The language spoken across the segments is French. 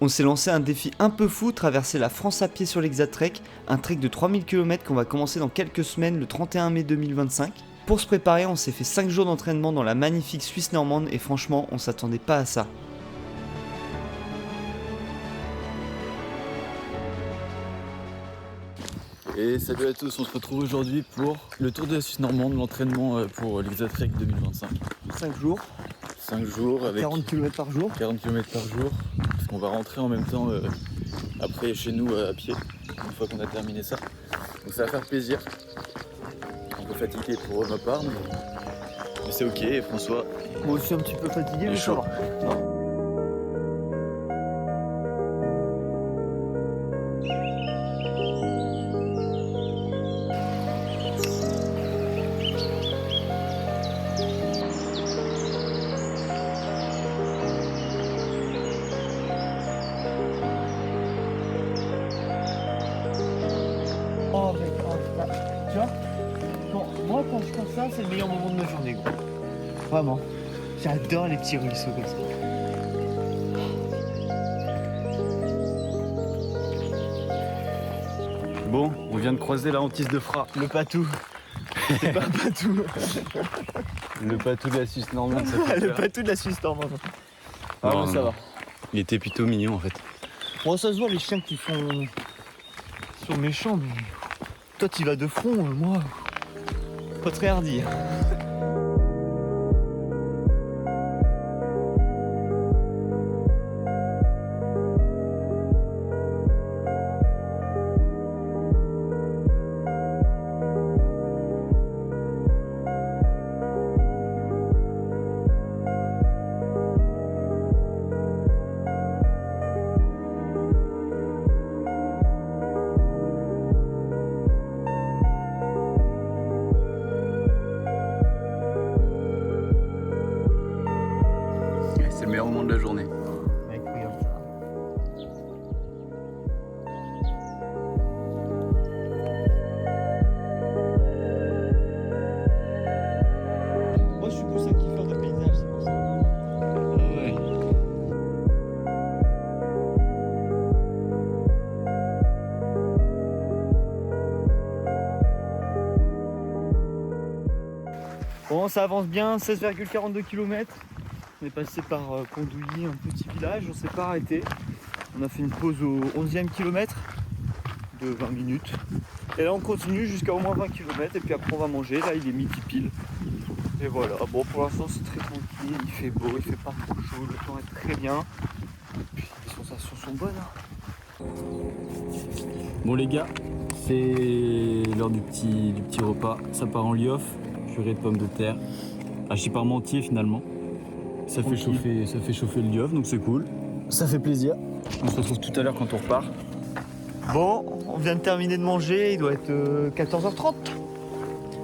On s'est lancé un défi un peu fou, traverser la France à pied sur l'Hexatrek, un trek de 3000 km qu'on va commencer dans quelques semaines le 31 mai 2025. Pour se préparer, on s'est fait 5 jours d'entraînement dans la magnifique Suisse normande et franchement, on s'attendait pas à ça. Et salut à tous, on se retrouve aujourd'hui pour le tour de la Suisse normande, l'entraînement pour l'Hexatrek 2025. 5 jours. 5 jours avec 40 km par jour. 40 km par jour, parce qu'on va rentrer en même temps après chez nous à pied, une fois qu'on a terminé ça. Donc ça va faire plaisir. Un peu fatigué pour ma part, mais c'est ok. Et François, Moi aussi un petit peu fatigué, mais ça chaud. va. Oh mec, tu vois, moi quand je pense ça, c'est le meilleur moment de ma journée, gros. Vraiment. J'adore les petits ruisseaux comme ça. Bon, on vient de croiser la hantise de Fra. Le patou. C'est pas un patou. Le patou de la Suisse normande, ça fait Le peur. patou de la Suisse normande. Ah Non, mais ça non. va. Il était plutôt mignon en fait. Bon, ça se voit les chiens qui sont méchants, mais toi tu vas de front, moi, pas très hardi. C'est le meilleur moment de la journée. Incroyable ça. Moi je suis plus un kiffeur de paysage, c'est pour ça. Ouais. Bon, ça avance bien, 16,42 km. On est passé par Pondouilly, un petit village, on s'est pas arrêté. On a fait une pause au 11e kilomètre de 20 minutes. Et là on continue jusqu'à au moins 20 km et puis après on va manger. Là il est midi pile. Et voilà, bon pour l'instant c'est très tranquille, il fait beau, il fait pas trop chaud, le temps est très bien. Et puis les sensations sont bonnes. Hein. Bon les gars, c'est l'heure du petit repas. Ça part en liof, purée de pommes de terre, hachis parmentier finalement. Ça fait chauffer le liof, donc c'est cool. Ça fait plaisir. On se retrouve tout à l'heure quand on repart. Bon, on vient de terminer de manger, il doit être 14h30.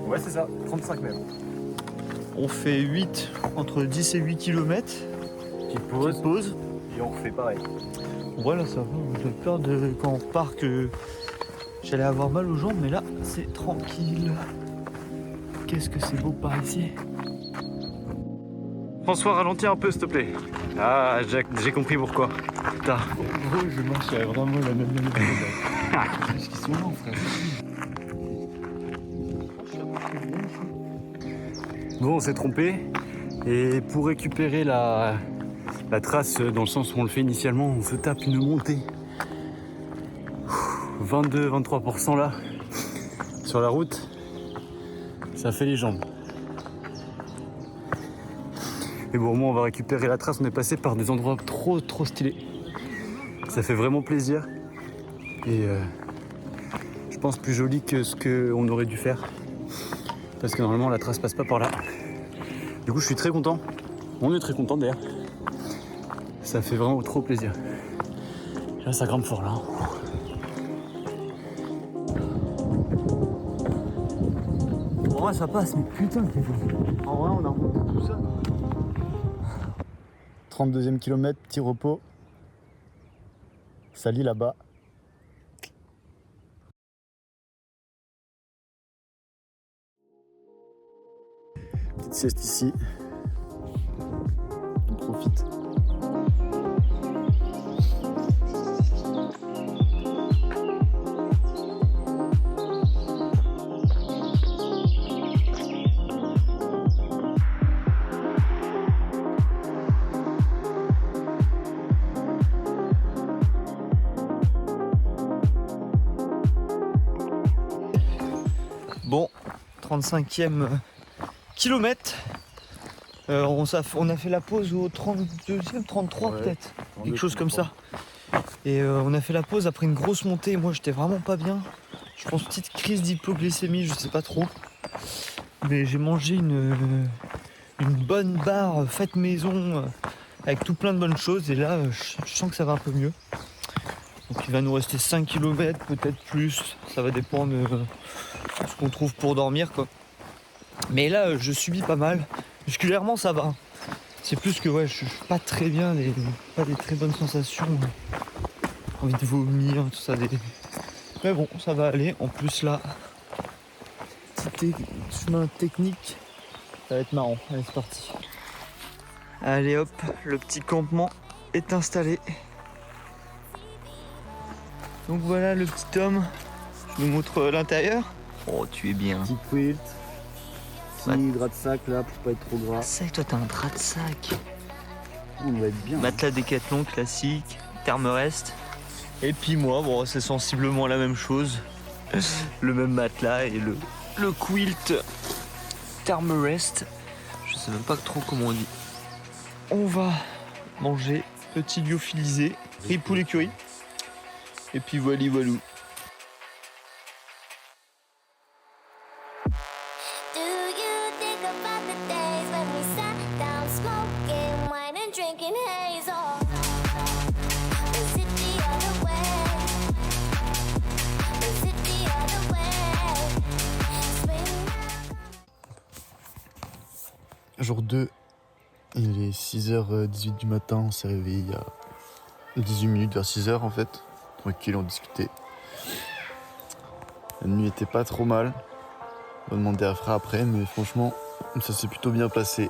Ouais c'est ça, 35 même. On fait 8, entre 10 et 8 km. Petite Pause. et on refait pareil. Voilà, ça va. J'ai peur de quand on repart que j'allais avoir mal aux jambes, mais là, c'est tranquille. Qu'est-ce que c'est beau par ici. François, ralentis un peu s'il te plaît. Ah, j'ai compris pourquoi. Putain. Gros, je marche à vraiment la même minute. Qu'est-ce qu'ils sont lents, frère. Bon, on s'est trompé. Et pour récupérer la trace dans le sens où on le fait initialement, on se tape une montée. 22-23% là, sur la route. Ça fait les jambes. Et bon, au moins on va récupérer la trace. On est passé par des endroits trop stylés. Ça fait vraiment plaisir. Et je pense plus joli que ce qu'on aurait dû faire. Parce que normalement la trace passe pas par là. Du coup je suis très content. On est très content d'ailleurs. Ça fait vraiment trop plaisir. Là ça grimpe fort là. En vrai, ça passe, mais putain, en vrai, on a remonté tout ça. 32e kilomètre, petit repos. Sali là-bas. Petite sieste ici. On profite. 35e kilomètre. On a fait la pause au 32e, 33 Ouais, peut-être, 32, quelque chose comme 33. ça. Et on a fait la pause après une grosse montée. Moi j'étais vraiment pas bien. Je pense petite crise d'hypoglycémie, je sais pas trop. Mais j'ai mangé une bonne barre faite maison avec tout plein de bonnes choses. Et là je sens que ça va un peu mieux. Donc il va nous rester 5 km, peut-être plus. Ça va dépendre de ce qu'on trouve pour dormir quoi. Mais là je subis pas mal. Musculairement ça va. C'est plus que ouais, je suis pas très bien, pas des très bonnes sensations. Envie de vomir, tout ça. Mais bon, ça va aller. En plus là, petit chemin technique, ça va être marrant. Allez, c'est parti. Allez hop, le petit campement est installé. Donc voilà le petit homme. Je vous montre l'intérieur. Oh, tu es bien. Petit quilt. Petit Ouais. drap de sac là pour pas être trop gras. C'est toi, t'as un drap de sac. On va être bien. Matelas Décathlon classique, Thermarest. Et puis moi, bon, c'est sensiblement la même chose. Le même matelas et le quilt Thermarest. Je sais même pas trop comment on dit. On va manger petit lyophilisé, riz poulet curry. Et puis voilà, voilou. Do you think about the days when we sat down smoking wine and drinking haze? Or is it the other way? Is it the other way? Spring now. Jour 2, il est 6h18 du matin, on s'est réveillé il y a 18 minutes, vers 6h en fait. Tranquille, on discutait. La nuit était pas trop mal. On va demander à Fra après, mais franchement, ça s'est plutôt bien passé.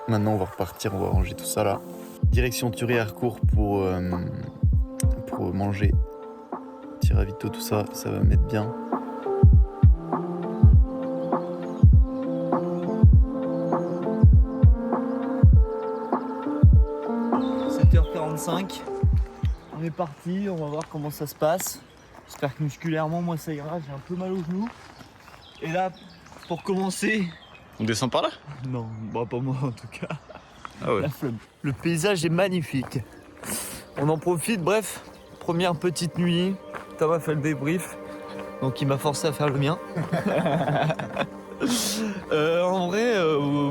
Maintenant, on va repartir, on va ranger tout ça là. Direction Thury-Harcourt pour manger. Petit ravito, tout ça, ça va mettre bien. – 7h45. On est parti, on va voir comment ça se passe. J'espère que musculairement, moi ça ira. J'ai un peu mal au genou. Et là, pour commencer. On descend par là? Non, bah pas moi en tout cas. Ah ouais. La flemme. Le paysage est magnifique. On en profite, bref. Première petite nuit. Thomas a fait le débrief. Donc il m'a forcé à faire le mien. En vrai,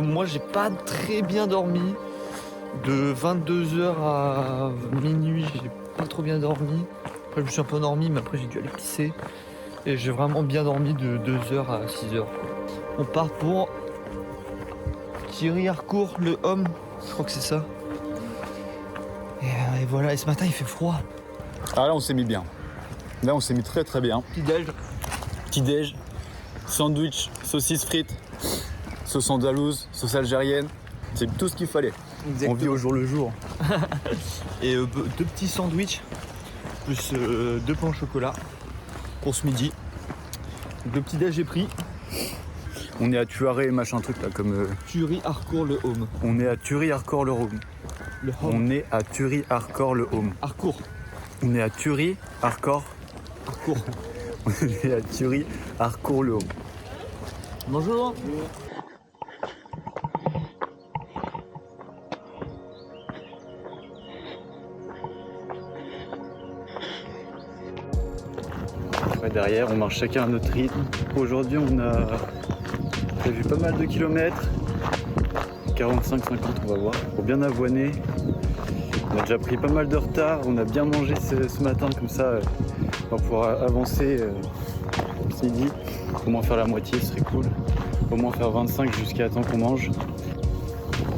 moi j'ai pas très bien dormi. De 22h à minuit, j'ai pas trop bien dormi. Après je me suis un peu endormi, mais après j'ai dû aller pisser. Et j'ai vraiment bien dormi de 2h à 6h. On part pour Thury-Harcourt, le Homme. Je crois que c'est ça. Et voilà, et ce matin il fait froid. Ah là on s'est mis bien. Là on s'est mis très très bien. Petit déj. Petit déj, sandwich, saucisse frites, sauce andalouse, sauce algérienne. C'est tout ce qu'il fallait. On vit au jour le jour. Et deux petits sandwichs, plus deux pains au chocolat pour ce midi. Donc, le petit déj j'ai pris. On est à Thuaré machin truc là comme... Thury-Harcourt, le Home. On est à Thury-Harcourt le Home. Le Home. On est à Thury-Harcourt le Home. Harcourt. On est à Thury-Harcourt. Harcourt. On est à Thury-Harcourt le Home. Bonjour. Ouais, derrière, on marche chacun à notre rythme. Aujourd'hui, on a prévu pas mal de kilomètres. 45-50, on va voir. Pour bien avoiner. On a déjà pris pas mal de retard. On a bien mangé ce matin, comme ça, on va pouvoir avancer ce midi. Au moins faire la moitié, ce serait cool. Au moins faire 25 jusqu'à temps qu'on mange.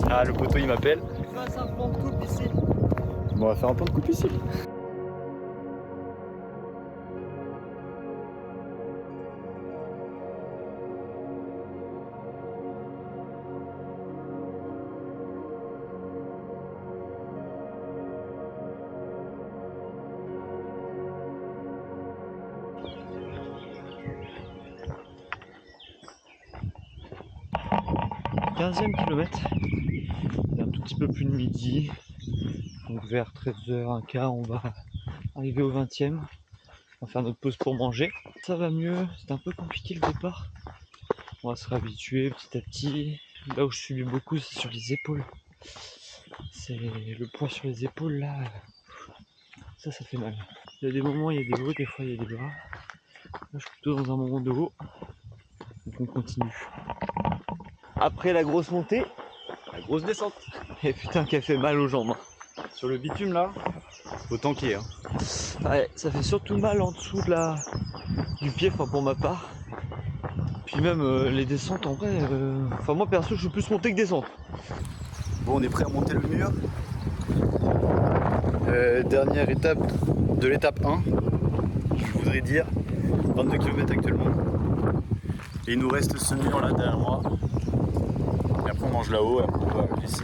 Ah, le poteau, il m'appelle. Fasse un plan de coupe ici. Bon, on va faire un point de coupe ici. « 15e kilomètre, il y a un tout petit peu plus de midi, donc vers 13h, un quart, on va arriver au 20e, on va faire notre pause pour manger. Ça va mieux, c'était un peu compliqué le départ, On va se réhabituer petit à petit. Là où je subis beaucoup, c'est sur les épaules. C'est le poids sur les épaules là. Ça fait mal. Il y a des moments, il y a des hauts, des fois il y a des bas. Là, je suis plutôt dans un moment de haut. Donc on continue. Après la grosse montée, La grosse descente. et putain qu'elle fait mal aux jambes. Sur le bitume là, faut tanker. Hein. Ouais, ça fait surtout mal en dessous du pied, enfin pour ma part. Puis même les descentes en vrai, enfin moi perso je suis plus monté que descente. Bon, on est prêt à monter le mur. Dernière étape de l'étape 1. Je voudrais dire 22 km actuellement. Et il nous reste ce mur là derrière moi. Et après on mange là-haut, et après on va ici.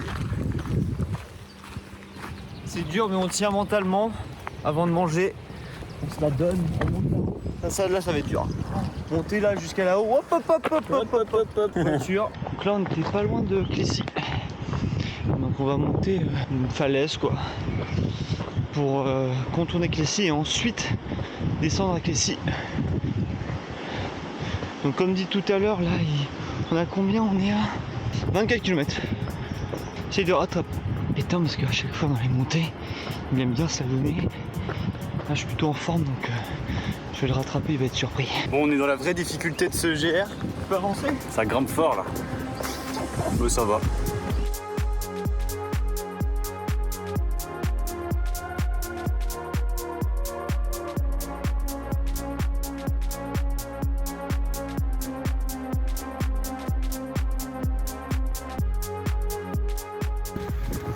C'est dur mais on tient mentalement avant de manger. On se la donne, on monte là-haut. Ça là ça va être dur. Monter là jusqu'à là-haut, hop hop hop hop hop hop hop hop, voiture. Donc là on était pas loin de Clécy. Donc on va monter une falaise quoi. Pour contourner Clécy et ensuite descendre à Clécy. Donc comme dit tout à l'heure là, on a combien? On est à 24 km. J'essaie de rattraper. Putain parce qu'à chaque fois dans les montées, il aime bien s'allumer. Là je suis plutôt en forme donc je vais le rattraper, il va être surpris. Bon, on est dans la vraie difficulté de ce GR. Tu peux avancer? Ça grimpe fort là. Bon, ça va.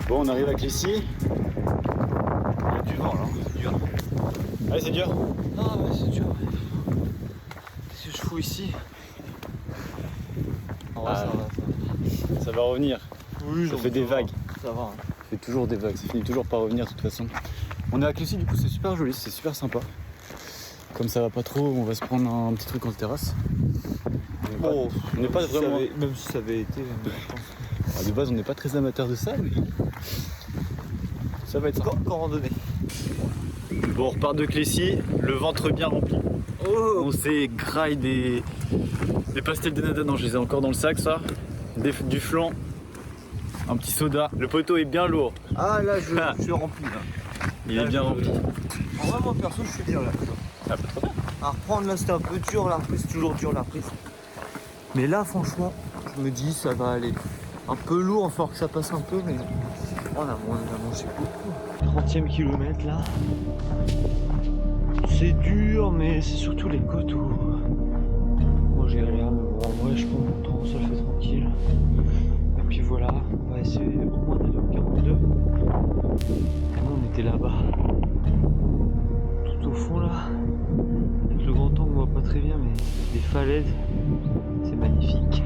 Bon, on arrive à Clécy. Il y a du vent là, c'est dur. Allez, c'est dur. Ah ouais c'est dur. Qu'est-ce que je fous ici? En vrai, Ah, ça va. Ça va revenir. Oui, Ça fait des vagues. Ça va. Ça fait toujours des vagues, ça finit toujours par revenir de toute façon. On est à Clécy, du coup c'est super joli, c'est super sympa. Comme ça va pas trop, on va se prendre un petit truc en terrasse. Bon, on n'est pas vraiment... même si ça avait été, je pense. Alors, de base on n'est pas très amateur de ça, mais ça va être sympa. Encore randonnée. Bon, on repart de Clécy, le ventre bien rempli. Oh. On s'est graille des pastels de nada, non je les ai encore dans le sac ça. Du flan, un petit soda. Le poteau est bien lourd, Ah là je suis rempli là. il est bien rempli. En vrai moi perso je suis bien là. Ah, bah, trop bien. À reprendre là c'était un peu dur, la reprise c'est toujours dur la reprise. Mais là franchement je me dis ça va aller. Un peu lourd, il va falloir que ça passe un peu mais on a mangé beaucoup. 30e kilomètre là. C'est dur mais c'est surtout les côtes où moi j'ai rien. En vrai je prends mon temps, ça le fait tranquille. Et puis voilà, on va essayer au moins d'aller au 42. Nous on était là-bas. Tout au fond là. Avec le grand angle on voit pas très bien mais les falaises, c'est magnifique.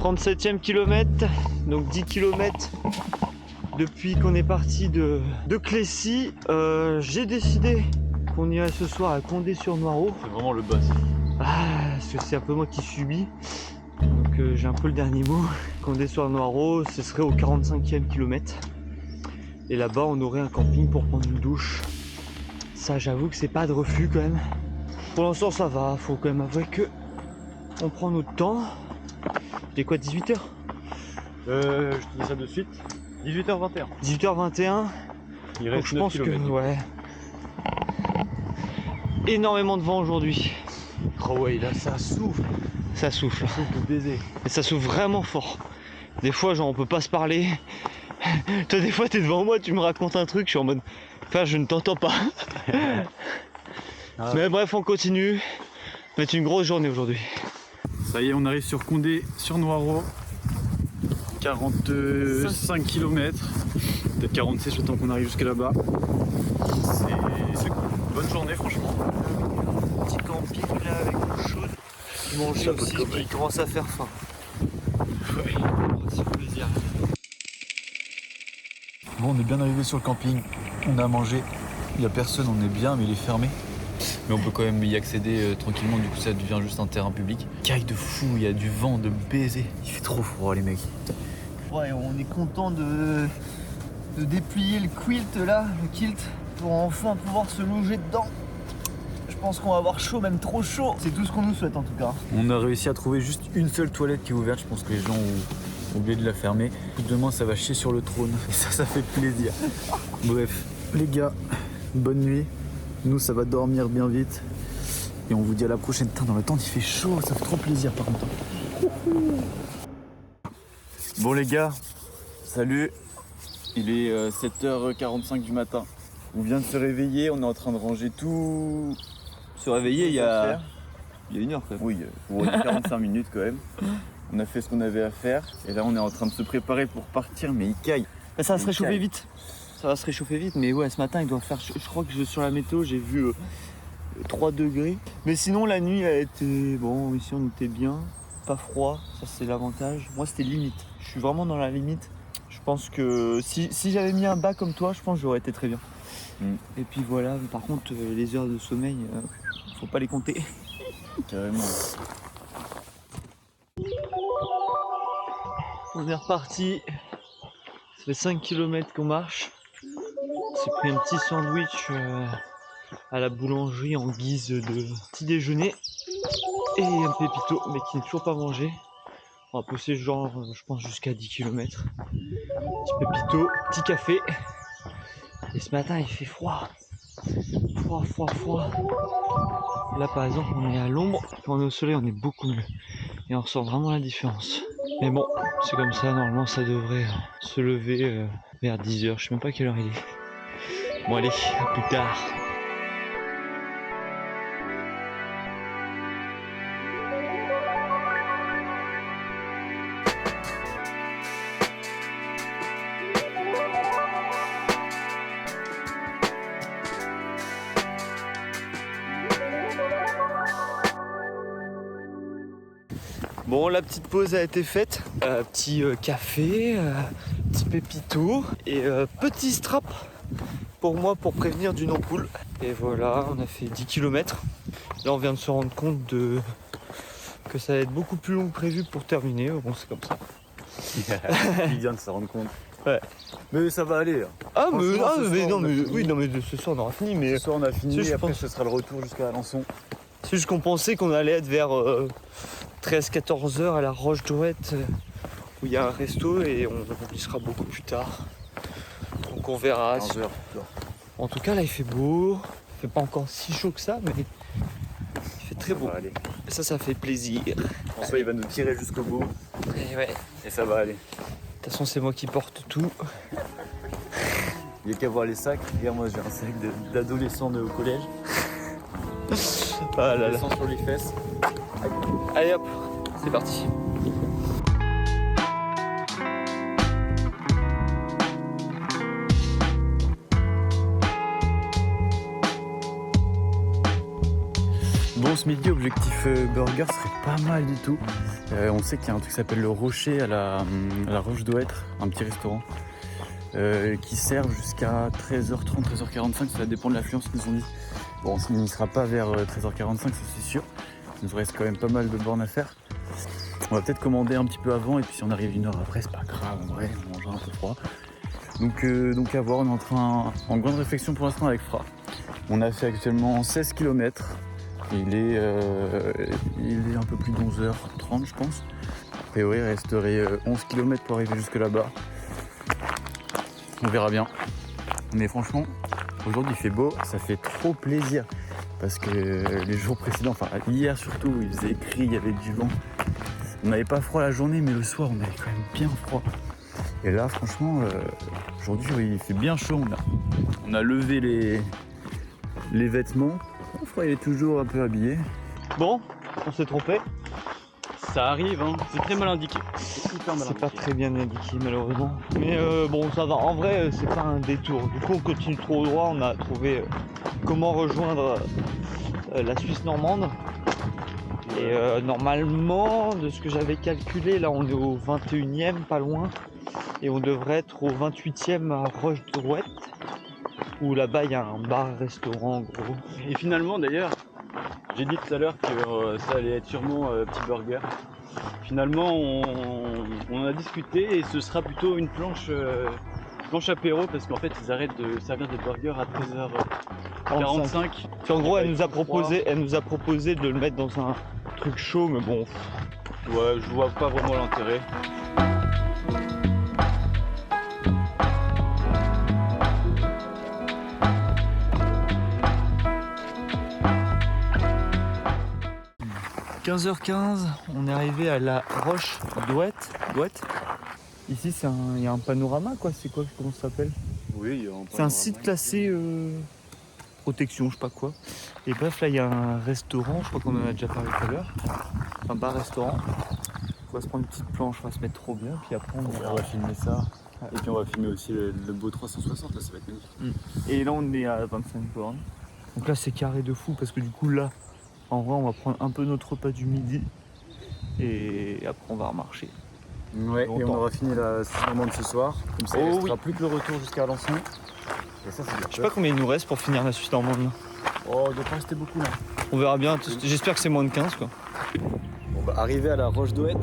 « 37e kilomètre, donc 10 km depuis qu'on est parti de Clécy. J'ai décidé qu'on irait ce soir à Condé-sur-Noireau. C'est vraiment le bas. Parce que c'est un peu moi qui subis. Donc j'ai un peu le dernier mot. Condé-sur-Noireau, ce serait au 45e kilomètre. Et là-bas, on aurait un camping pour prendre une douche. Ça, j'avoue que c'est pas de refus quand même. Pour l'instant, ça va. Faut quand même avouer que on prend notre temps. Il est quoi, 18h? Je te dis ça de suite. 18h21. 18h21. Il Donc reste je 9 pense que km. ouais. Énormément de vent aujourd'hui. Oh ouais, là ça souffle. Ça souffle. Le baiser. Et ça souffle vraiment fort. Des fois, genre on peut pas se parler. Toi, des fois, t'es devant moi, tu me racontes un truc, je suis en mode. Enfin, je ne t'entends pas. Ah. Mais bref, on continue. Ça va être une grosse journée aujourd'hui. Ça y est, on arrive sur Condé, sur Noireau. 45 km. Peut-être 46 le temps qu'on arrive jusqu'à là-bas. C'est cool. Bonne journée, franchement. Petit camping là avec l'eau chaude. Manger aussi, il commence à faire faim. Ouais. C'est plaisir. Bon, on est bien arrivé sur le camping, on a mangé, il n'y a personne, on est bien, mais il est fermé. Mais on peut quand même y accéder tranquillement, du coup ça devient juste un terrain public. Caille de fou, il y a du vent, de baiser. Il fait trop froid les mecs. Ouais, on est content de de déplier le quilt là, le kilt, pour enfin pouvoir se loger dedans. Je pense qu'on va avoir chaud, même trop chaud. C'est tout ce qu'on nous souhaite en tout cas. On a réussi à trouver juste une seule toilette qui est ouverte. Je pense que les gens ont oublié de la fermer. Demain, ça va chier sur le trône. Et ça fait plaisir. Bref, les gars, bonne nuit. Nous, ça va dormir bien vite. Et on vous dit à la prochaine. Putain, dans le temps, il fait chaud. Ça fait trop plaisir par contre. Bon, les gars, salut. Il est 7h45 du matin. On vient de se réveiller. On est en train de ranger tout. Se réveiller il y a une heure quand même. Oui, pour 45 minutes quand même. On a fait ce qu'on avait à faire et là on est en train de se préparer pour partir, mais il caille. Ça va se réchauffer vite. Ça va se réchauffer vite, mais ouais, ce matin il doit faire. Je crois que sur la météo j'ai vu 3 degrés. Mais sinon la nuit a été. Bon, ici on était bien, pas froid, ça c'est l'avantage. Moi c'était limite. Je suis vraiment dans la limite. Je pense que si j'avais mis un bas comme toi, je pense que j'aurais été très bien. Et puis voilà, par contre les heures de sommeil, faut pas les compter. Carrément. On est reparti. Ça fait 5 km qu'on marche. On s'est pris un petit sandwich à la boulangerie en guise de petit déjeuner. Et un pépito, mais qui n'est toujours pas mangé. On va pousser genre, je pense, jusqu'à 10 km. Petit pépito, petit café. Et ce matin, il fait froid. Froid. Là, par exemple, on est à l'ombre. Quand on est au soleil, on est beaucoup mieux. Et on ressent vraiment la différence. Mais bon, c'est comme ça. Normalement, ça devrait se lever vers 10h. Je sais même pas quelle heure il est. Bon, allez, à plus tard. Bon, la petite pause a été faite. Petit café, petit pépito et petit strap pour moi pour prévenir d'une ampoule. Et voilà, on a fait 10 km. Là, on vient de se rendre compte que ça va être beaucoup plus long que prévu pour terminer. Bon, c'est comme ça. Il vient de se rendre compte. Ouais. Mais ça va aller. Ah, mais, Franchement, ce soir, non, mais ce soir on aura fini. Mais Ce soir on a fini Si, et je après pense. ce sera le retour jusqu'à Alençon. c'est juste qu'on pensait qu'on allait être vers 13-14 heures à la Roche d'Ouette où il y a un resto et on y sera beaucoup plus tard. Donc on verra. 15 heures. En tout cas là il fait beau, il fait pas encore si chaud que ça mais il fait très beau. Aller. Et ça fait plaisir. François il va nous tirer jusqu'au bout Et ouais. et ça va aller. De toute façon c'est moi qui porte tout. Il n'y a qu'à voir les sacs. Regarde, moi j'ai un sac d'adolescents au collège. Ah là là. Descends sur les fesses. Allez hop, c'est parti. Bon, ce midi, objectif burger serait pas mal du tout. On sait qu'il y a un truc qui s'appelle le Rocher à la Roche d'Ouêtre, un petit restaurant qui sert jusqu'à 13h30, 13h45, ça dépend de l'affluence qu'ils ont dit. Bon, il ne sera pas vers 13h45, ça c'est sûr. Il nous reste quand même pas mal de bornes à faire. On va peut-être commander un petit peu avant et puis si on arrive une heure après, c'est pas grave, en vrai, on mangera un peu froid. Donc à voir, on est en grande réflexion pour l'instant avec Fra. On a fait actuellement 16 km. Il est un peu plus de 11h30 je pense. A priori il resterait 11 km pour arriver jusque là-bas. On verra bien. Mais franchement, aujourd'hui il fait beau, ça fait trop plaisir. Parce que les jours précédents, enfin hier surtout, il faisait gris, il y avait du vent. On n'avait pas froid la journée, mais le soir on avait quand même bien froid. Et là franchement, aujourd'hui oui, il fait bien chaud. On a levé les vêtements. Froid, il est toujours un peu habillé. Bon, on s'est trompé. Ça arrive, hein. C'est très mal indiqué. C'est pas très bien indiqué malheureusement. Mais bon ça va, en vrai c'est pas un détour. Du coup on continue trop droit, on a trouvé comment rejoindre la Suisse normande. Et normalement de ce que j'avais calculé, là on est au 21e, pas loin. Et on devrait être au 28e à Roche d'Ouette. Où là-bas il y a un bar-restaurant en gros. Et finalement, d'ailleurs, j'ai dit tout à l'heure que ça allait être sûrement petit burger. Finalement, on en a discuté et ce sera plutôt une planche planche apéro parce qu'en fait ils arrêtent de servir des burgers à 13h45. Puis en gros, elle nous a Trop froid. proposé de le mettre dans un truc chaud, mais bon. Ouais, je vois pas vraiment l'intérêt. « 15h15, on est arrivé à la Roche d'Ouette. Ici, il y a un panorama, quoi. C'est quoi, comment ça s'appelle? Oui, C'est un site classé protection, je sais pas quoi. Et bref, là, il y a un restaurant, je crois qu'on en a déjà parlé tout à l'heure. Un bar-restaurant. On va se prendre une petite planche, on va se mettre trop bien, puis après on va filmer ça. Et puis on va filmer aussi le beau 360, là ça va être magnifique. Et là, on est à 25 bornes. Donc là, c'est carré de fou, parce que du coup, là, en vrai, on va prendre un peu notre repas du midi. Et après, on va remarcher. Ouais, et on Longtemps. aura fini la Suisse-Normande ce soir. Comme ça, il Oh ne restera oui. plus que le retour jusqu'à Alençon. Et ça, c'est bien. Je sais pas combien il nous reste pour finir la Suisse normande. Oh, il doit pas rester beaucoup là. On verra bien, j'espère que c'est moins de 15 quoi. On va arriver à la Roche d'Ouette.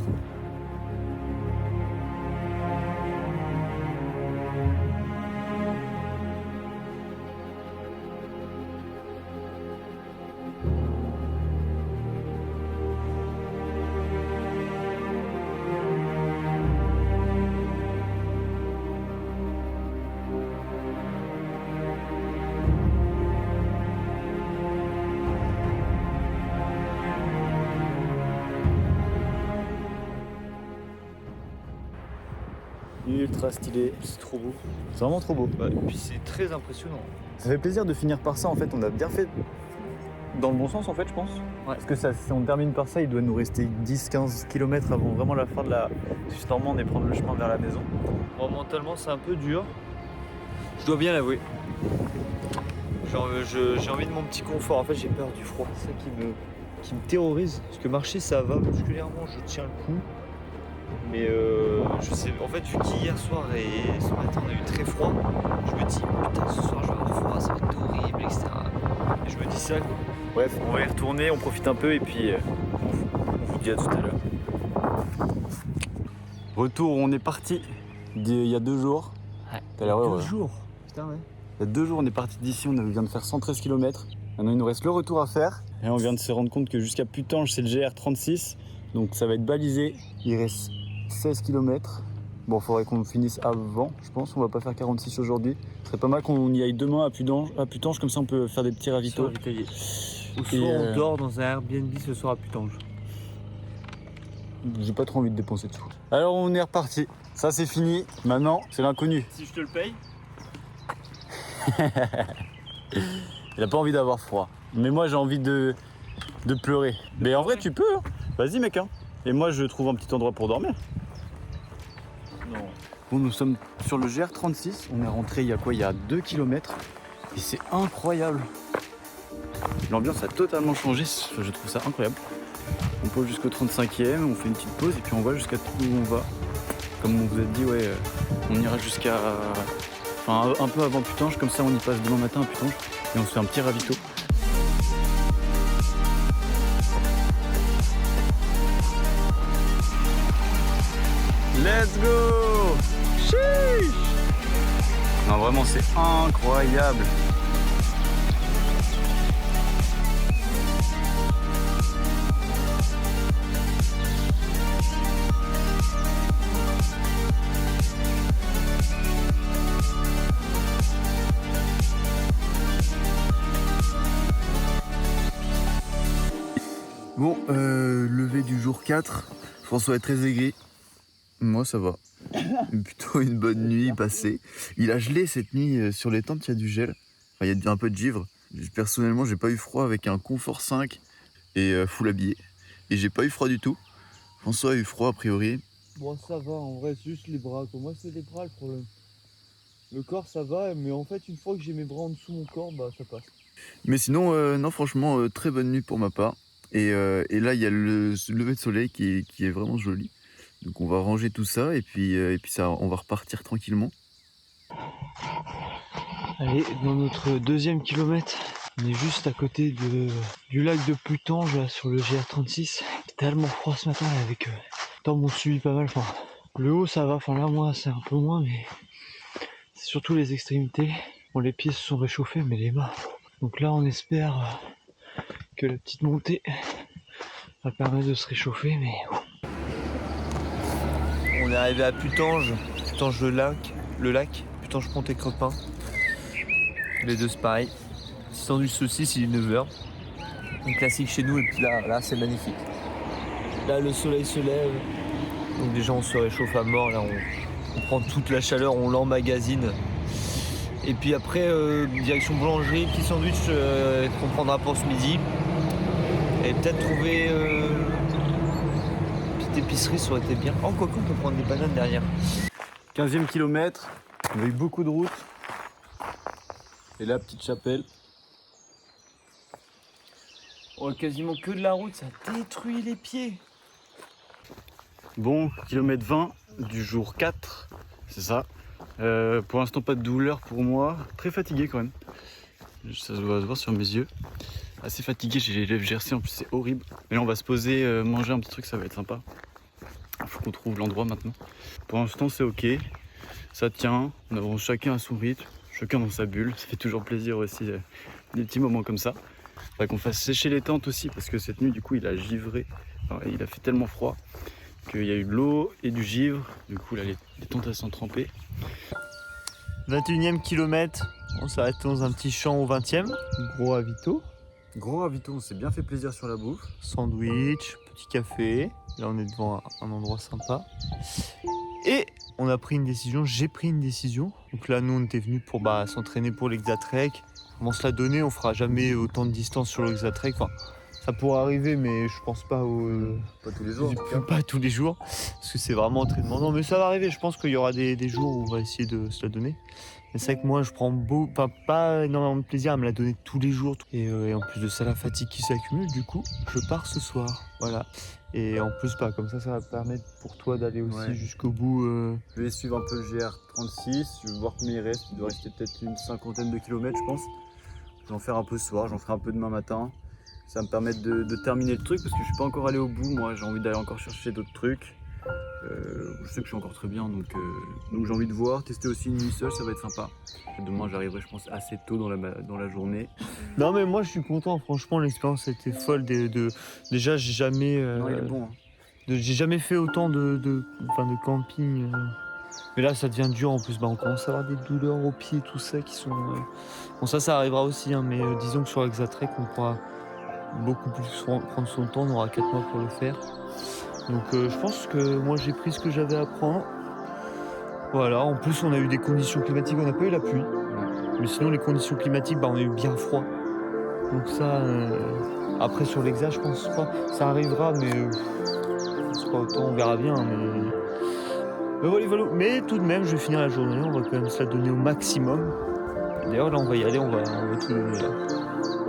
Ultra stylé, c'est trop beau. C'est vraiment trop beau. Et puis c'est très impressionnant. Ça fait plaisir de finir par ça en fait, on a bien fait dans le bon sens en fait je pense. Parce que ça, si on termine par ça, il doit nous rester 10-15 km avant vraiment la fin de la Suisse normande et prendre le chemin vers la maison. Bon, mentalement c'est un peu dur, je dois bien l'avouer. J'ai envie de mon petit confort, en fait j'ai peur du froid, c'est ça qui me terrorise. Parce que marcher ça va, musculairement je tiens le coup. Mais je sais, en fait vu qu'hier soir et ce matin on a eu très froid, je me dis putain ce soir je vais avoir froid, ça va être horrible, etc. Et je me dis ça quoi. Bref, on va y retourner, on profite un peu et puis on vous dit à tout à l'heure. Retour, on est parti il y a 2 jours. T'as l'air heureux. 2 jours. Putain ouais. Il y a 2 jours, on est parti d'ici, on vient de faire 113 km. Maintenant, il nous reste le retour à faire. Et on vient de se rendre compte que jusqu'à Putange, c'est le GR36. Donc ça va être balisé. Il reste 16 km. Bon, il faudrait qu'on finisse avant, je pense. On va pas faire 46 aujourd'hui. Ce serait pas mal qu'on y aille demain à Putange, comme ça on peut faire des petits ravitaux. Ou soit on dort dans un Airbnb ce soir à Putange. J'ai pas trop envie de dépenser de sous. Alors on est reparti. Ça c'est fini. Maintenant, c'est l'inconnu. Si je te le paye. Il a pas envie d'avoir froid. Mais moi j'ai envie de pleurer. Mais en vrai tu peux. Hein. Vas-y mec. Hein. Et moi je trouve un petit endroit pour dormir. Non. Bon, nous sommes sur le GR36. On est rentré il y a quoi? Il y a 2 km. Et c'est incroyable. L'ambiance a totalement changé. Je trouve ça incroyable. On pose jusqu'au 35e, on fait une petite pause et puis on va jusqu'à où on va. Comme on vous a dit, ouais, on ira jusqu'à... Enfin, un peu avant Putange, comme ça on y passe demain matin à Putange et on se fait un petit ravito. Let's go! Chiche! Non, vraiment, c'est incroyable! Bon, levé du jour 4, François est très aigri. Moi ça va. Plutôt une bonne nuit passée. Il a gelé cette nuit sur les tentes, il y a du gel. Enfin, il y a un peu de givre. Personnellement, j'ai pas eu froid avec un Confort 5 et full habillé. Et j'ai pas eu froid du tout. François a eu froid a priori. Bon ça va, en vrai c'est juste les bras. Pour moi c'est les bras le problème. Le corps ça va, mais en fait une fois que j'ai mes bras en dessous mon corps, bah ça passe. Mais sinon, non franchement, très bonne nuit pour ma part. Et là, il y a le lever de soleil qui est vraiment joli. Donc on va ranger tout ça et puis ça, on va repartir tranquillement. Allez, dans notre 2e kilomètre, on est juste à côté du lac de Putange là, sur le GR36. Tellement froid ce matin là, avec temps on suivi pas mal. Enfin, le haut ça va, enfin là moi c'est un peu moins, mais C'est surtout les extrémités. Bon, les pieds se sont réchauffés, mais les mains. Donc là, on espère que la petite montée va permettre de se réchauffer, mais... On est arrivé à Putange le lac, Putange-Pont-et-Crepin. Les deux c'est pareil. Sandwich saucisse, il est 9h. Un classique chez nous, et puis là c'est magnifique. Là le soleil se lève, donc déjà on se réchauffe à mort, là on prend toute la chaleur, on l'emmagasine. Et puis après, direction boulangerie, petit sandwich qu'on prendra pour ce midi. Et peut-être trouver une petite épicerie, ça aurait été bien. Oh, quoique on peut prendre des bananes derrière. 15e kilomètre, on a eu beaucoup de routes. Et là, petite chapelle. Oh, quasiment que de la route, ça détruit les pieds. Bon, kilomètre 20 du jour 4, c'est ça. Pour l'instant, pas de douleur pour moi. Très fatigué quand même. Ça se voit sur mes yeux. Assez fatigué, j'ai les lèvres gercées, en plus c'est horrible. Mais là, on va se poser, manger un petit truc, ça va être sympa. Faut qu'on trouve l'endroit maintenant. Pour l'instant, c'est ok. Ça tient, on avance chacun à son rythme, chacun dans sa bulle. Ça fait toujours plaisir aussi, des petits moments comme ça. Faudrait qu'on fasse sécher les tentes aussi, parce que cette nuit, du coup, il a givré. Enfin, il a fait tellement froid qu'il y a eu de l'eau et du givre. Du coup, là, les tentes, elles sont trempées. 21e kilomètre, on s'arrête dans un petit champ au 20e. Gros ravito, Gros ravito, on s'est bien fait plaisir sur la bouffe. sandwich, petit café. Là on est devant un endroit sympa. Et on a pris une décision, j'ai pris une décision. Donc là nous on était venus pour s'entraîner pour l'Hexatrek. On se l'a donné, on fera jamais autant de distance sur l'Hexatrek. Enfin, ça pourrait arriver mais je pense pas Pas tous les jours. pas tous les jours. Parce que c'est vraiment entraînement. Non mais ça va arriver, je pense qu'il y aura des jours où on va essayer de se la donner. Mais c'est vrai que moi je prends pas énormément de plaisir à me la donner tous les jours. Et en plus de ça la fatigue qui s'accumule, du coup je pars ce soir. Voilà. Et en plus comme ça va permettre pour toi d'aller aussi jusqu'au bout. Je vais suivre un peu le GR36, je vais voir combien il reste. Il doit rester peut-être une 50aine de kilomètres je pense. Je vais en faire un peu ce soir, j'en ferai un peu demain matin. Ça va me permettre de terminer le truc parce que je suis pas encore allé au bout. Moi j'ai envie d'aller encore chercher d'autres trucs. Je sais que je suis encore très bien donc j'ai envie de voir, tester aussi une nuit seule, ça va être sympa. Et demain j'arriverai je pense assez tôt dans la journée. Non mais moi je suis content, franchement l'expérience a été folle. Déjà j'ai jamais, Non, il est bon, hein. j'ai jamais fait autant de camping. Mais là ça devient dur en plus, on commence à avoir des douleurs aux pieds, tout ça qui sont... Bon ça arrivera aussi, hein, mais disons que sur l'Hexatrek on pourra beaucoup plus prendre son temps, on aura 4 mois pour le faire. Donc je pense que moi j'ai pris ce que j'avais à prendre. Voilà, en plus on a eu des conditions climatiques, on n'a pas eu la pluie. Mais sinon les conditions climatiques, on a eu bien froid. Donc ça, après sur l'Hexa je pense pas, ça arrivera mais c'est pas autant, on verra bien. Mais voilà. Mais tout de même je vais finir la journée, on va quand même se la donner au maximum. D'ailleurs là on va y aller, on va tout donner là.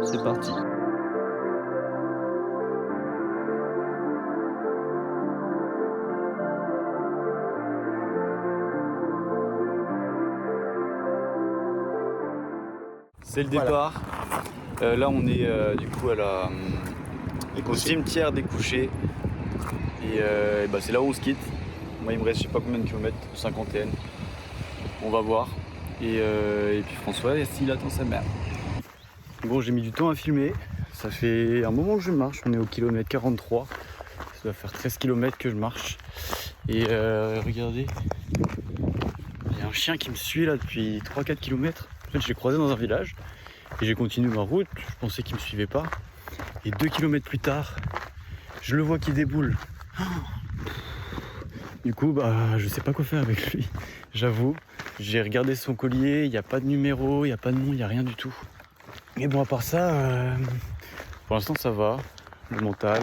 C'est parti. C'est le départ. Là on est du coup au cimetière des couchés. Et c'est là où on se quitte. Moi il me reste je sais pas combien de kilomètres, 50aine. On va voir. Et puis François, s'il attend sa mère. Bon j'ai mis du temps à filmer. Ça fait un moment que je marche, on est au kilomètre 43. Ça doit faire 13 km que je marche. Et regardez, il y a un chien qui me suit là depuis 3-4 km. En fait, je l'ai croisé dans un village et j'ai continué ma route. Je pensais qu'il me suivait pas. Et 2 km plus tard, je le vois qui déboule. Du coup, je sais pas quoi faire avec lui. J'avoue, j'ai regardé son collier, il n'y a pas de numéro, il n'y a pas de nom, il n'y a rien du tout. Mais bon, à part ça, pour l'instant ça va. Le mental,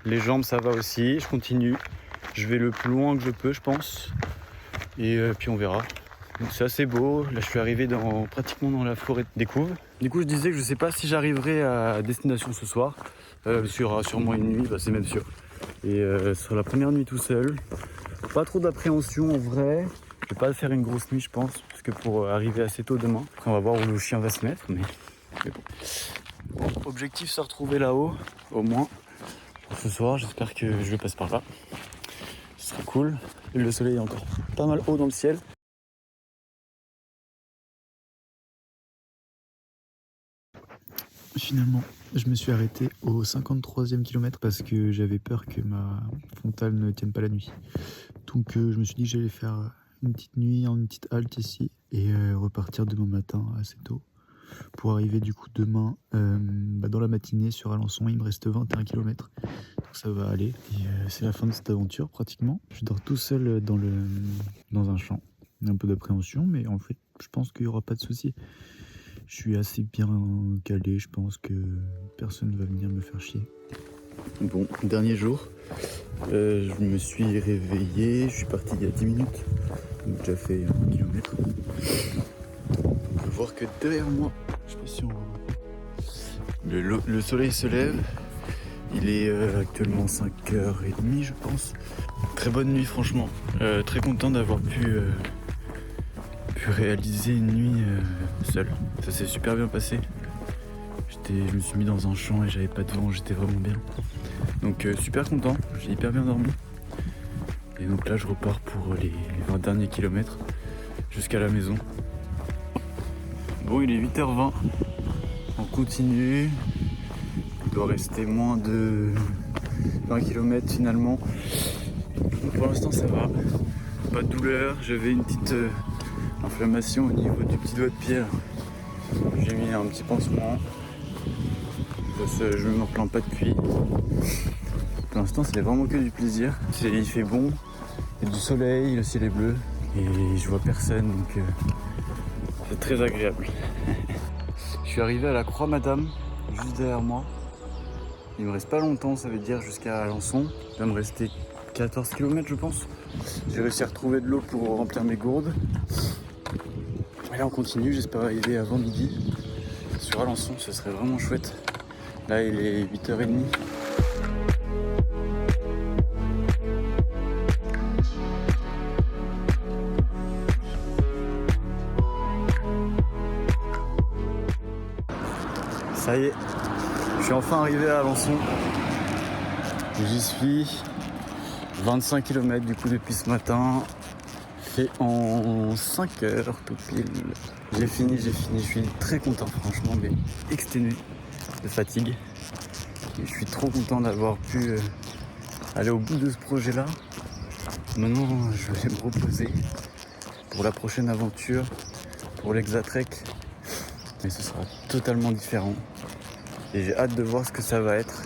les jambes ça va aussi. Je continue. Je vais le plus loin que je peux, je pense. Et puis on verra. Donc c'est assez beau, là je suis arrivé pratiquement dans la forêt des Couves. Du coup je disais que je sais pas si j'arriverai à destination ce soir. Sur sûrement une nuit, c'est même sûr. Et sur la première nuit tout seul, pas trop d'appréhension en vrai. Je vais pas faire une grosse nuit je pense, parce que pour arriver assez tôt demain, après on va voir où le chien va se mettre. Mais bon. Objectif se retrouver là-haut, au moins. Pour ce soir, j'espère que je vais passer par là. Ce serait cool. Et le soleil est encore pas mal haut dans le ciel. Finalement, je me suis arrêté au 53e kilomètre parce que j'avais peur que ma frontale ne tienne pas la nuit. Donc je me suis dit que j'allais faire une petite nuit, une petite halte ici et repartir demain matin assez tôt pour arriver du coup demain dans la matinée sur Alençon. Il me reste 21 km, donc ça va aller. Et c'est la fin de cette aventure pratiquement. Je dors tout seul dans un champ. Un peu d'appréhension, mais en fait je pense qu'il n'y aura pas de souci. Je suis assez bien calé, je pense que personne ne va venir me faire chier. Bon, dernier jour, je me suis réveillé, je suis parti il y a 10 minutes, donc j'ai déjà fait 1 kilomètre. On peut voir que derrière moi, je sais pas si on voit, le soleil se lève, il est actuellement 5h30 je pense. Très bonne nuit franchement, très content d'avoir pu réaliser une nuit seul. Ça s'est super bien passé. Je me suis mis dans un champ et j'avais pas de vent, j'étais vraiment bien. Donc super content, j'ai hyper bien dormi. Et donc là je repars pour les 20 derniers kilomètres jusqu'à la maison. Bon, il est 8h20, on continue. Il doit rester moins de 20 km finalement. Donc pour l'instant ça va, pas de douleur, j'avais une petite inflammation au niveau du petit doigt de pied. J'ai mis un petit pansement. Je me plains pas depuis. Pour l'instant c'est vraiment que du plaisir. Il fait bon, il y a du soleil, le ciel est bleu et je vois personne donc c'est très agréable. Je suis arrivé à la Croix-Madame, juste derrière moi. Il me reste pas longtemps, ça veut dire jusqu'à Alençon. Il va me rester 14 km je pense. J'ai réussi à retrouver de l'eau pour remplir mes gourdes. Et là on continue, j'espère arriver avant midi sur Alençon, ce serait vraiment chouette. Là il est 8h30. Ça y est, je suis enfin arrivé à Alençon. J'y suis, 25 km du coup depuis ce matin. Fait en 5 heures tout pile. J'ai fini, je suis très content franchement, mais exténué de fatigue. Et je suis trop content d'avoir pu aller au bout de ce projet là. Maintenant je vais me reposer pour la prochaine aventure, pour l'Exatrek. Mais ce sera totalement différent. Et j'ai hâte de voir ce que ça va être.